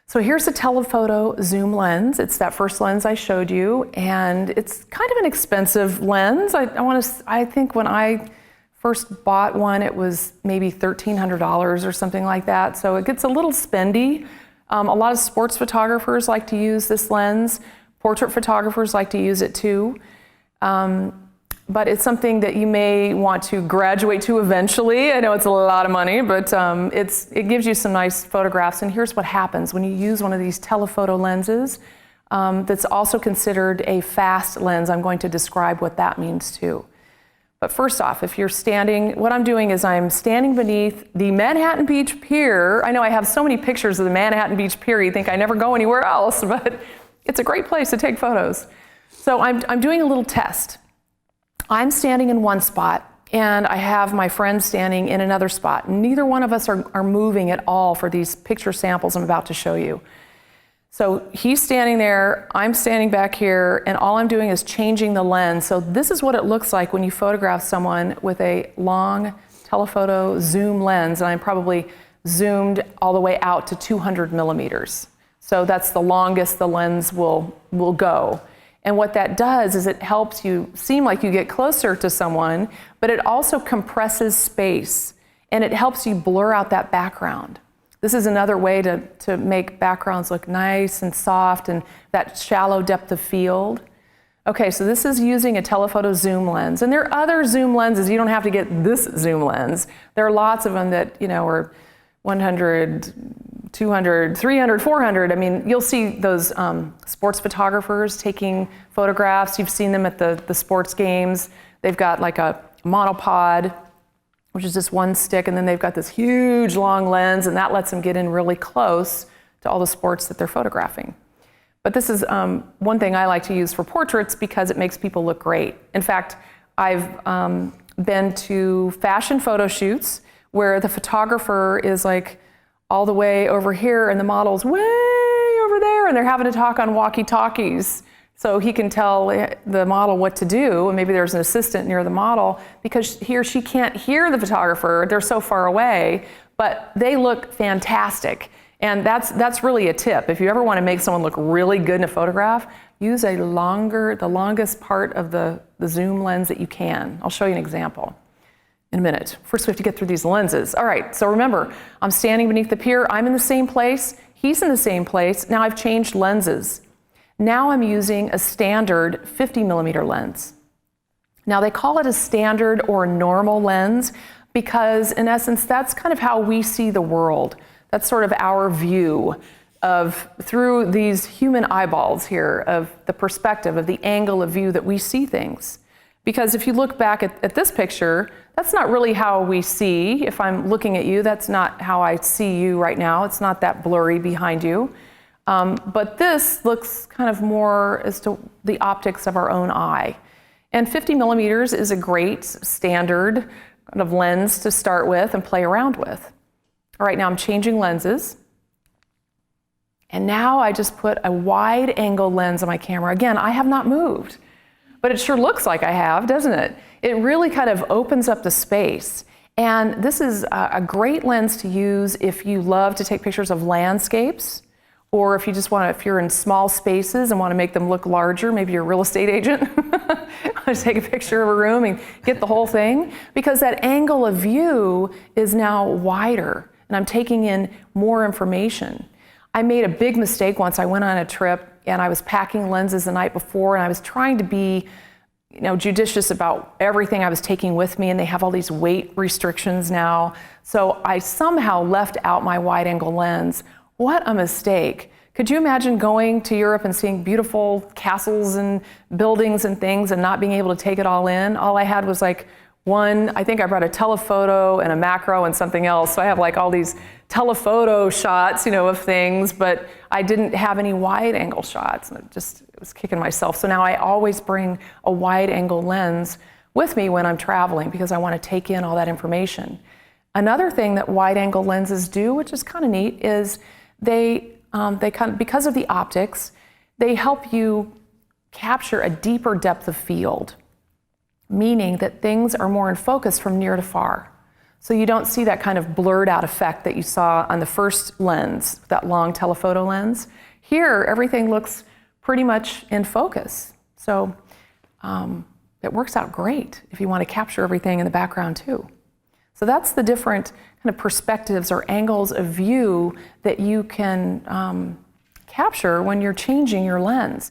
So here's a telephoto zoom lens. It's that first lens I showed you, and it's kind of an expensive lens. I think when I first bought one, it was maybe $1,300 or something like that. So it gets a little spendy. A lot of sports photographers like to use this lens. Portrait photographers like to use it too. But it's something that you may want to graduate to eventually. I know it's a lot of money, but it gives you some nice photographs. And here's what happens when you use one of these telephoto lenses that's also considered a fast lens. I'm going to describe what that means too. But first off, if you're standing, what I'm doing is I'm standing beneath the Manhattan Beach Pier. I know I have so many pictures of the Manhattan Beach Pier, you think I never go anywhere else, but it's a great place to take photos. So I'm doing a little test. I'm standing in one spot, and I have my friend standing in another spot. Neither one of us are moving at all for these picture samples I'm about to show you. So he's standing there, I'm standing back here, and all I'm doing is changing the lens. So this is what it looks like when you photograph someone with a long telephoto zoom lens, and I'm probably zoomed all the way out to 200 millimeters. So that's the longest the lens will go. And what that does is it helps you seem like you get closer to someone, but it also compresses space, and it helps you blur out that background. This is another way to make backgrounds look nice and soft and that shallow depth of field. Okay, so this is using a telephoto zoom lens. And there are other zoom lenses. You don't have to get this zoom lens. There are lots of them that, are 100, 200, 300, 400. I mean, you'll see those sports photographers taking photographs. You've seen them at the sports games. They've got like a monopod, which is just one stick, and then they've got this huge long lens, and that lets them get in really close to all the sports that they're photographing. But this is one thing I like to use for portraits because it makes people look great. In fact, I've been to fashion photo shoots where the photographer is like all the way over here and the model's way over there, and they're having to talk on walkie-talkies so he can tell the model what to do, and maybe there's an assistant near the model because he or she can't hear the photographer, they're so far away, but they look fantastic. And that's really a tip. If you ever want to make someone look really good in a photograph, use the longest part of the zoom lens that you can. I'll show you an example in a minute. First we have to get through these lenses. All right, so remember, I'm standing beneath the pier, I'm in the same place, he's in the same place, now I've changed lenses. Now I'm using a standard 50 millimeter lens. Now they call it a standard or a normal lens because in essence, that's kind of how we see the world. That's sort of our view of, through these human eyeballs here, of the perspective, of the angle of view that we see things. Because if you look back at this picture, that's not really how we see. If I'm looking at you, that's not how I see you right now. It's not that blurry behind you. But this looks kind of more as to the optics of our own eye. And 50 millimeters is a great standard kind of lens to start with and play around with. All right, now I'm changing lenses. And now I just put a wide angle lens on my camera. Again, I have not moved, but it sure looks like I have, doesn't it? It really kind of opens up the space. And this is a great lens to use if you love to take pictures of landscapes, or if you just want to, if you're in small spaces and want to make them look larger, maybe you're a real estate agent, want to take a picture of a room and get the whole thing, because that angle of view is now wider and I'm taking in more information. I made a big mistake once. I went on a trip and I was packing lenses the night before and I was trying to be judicious about everything I was taking with me, and they have all these weight restrictions now. So I somehow left out my wide angle lens. What a mistake. Could you imagine going to Europe and seeing beautiful castles and buildings and things and not being able to take it all in? All I had was like I think I brought a telephoto and a macro and something else. So I have like all these telephoto shots, of things, but I didn't have any wide angle shots. And it was kicking myself. So now I always bring a wide angle lens with me when I'm traveling because I want to take in all that information. Another thing that wide angle lenses do, which is kind of neat, is they because of the optics, they help you capture a deeper depth of field, meaning that things are more in focus from near to far. So you don't see that kind of blurred out effect that you saw on the first lens, that long telephoto lens. Here, everything looks pretty much in focus. So it works out great if you want to capture everything in the background too. So that's the different kind of perspectives or angles of view that you can capture when you're changing your lens.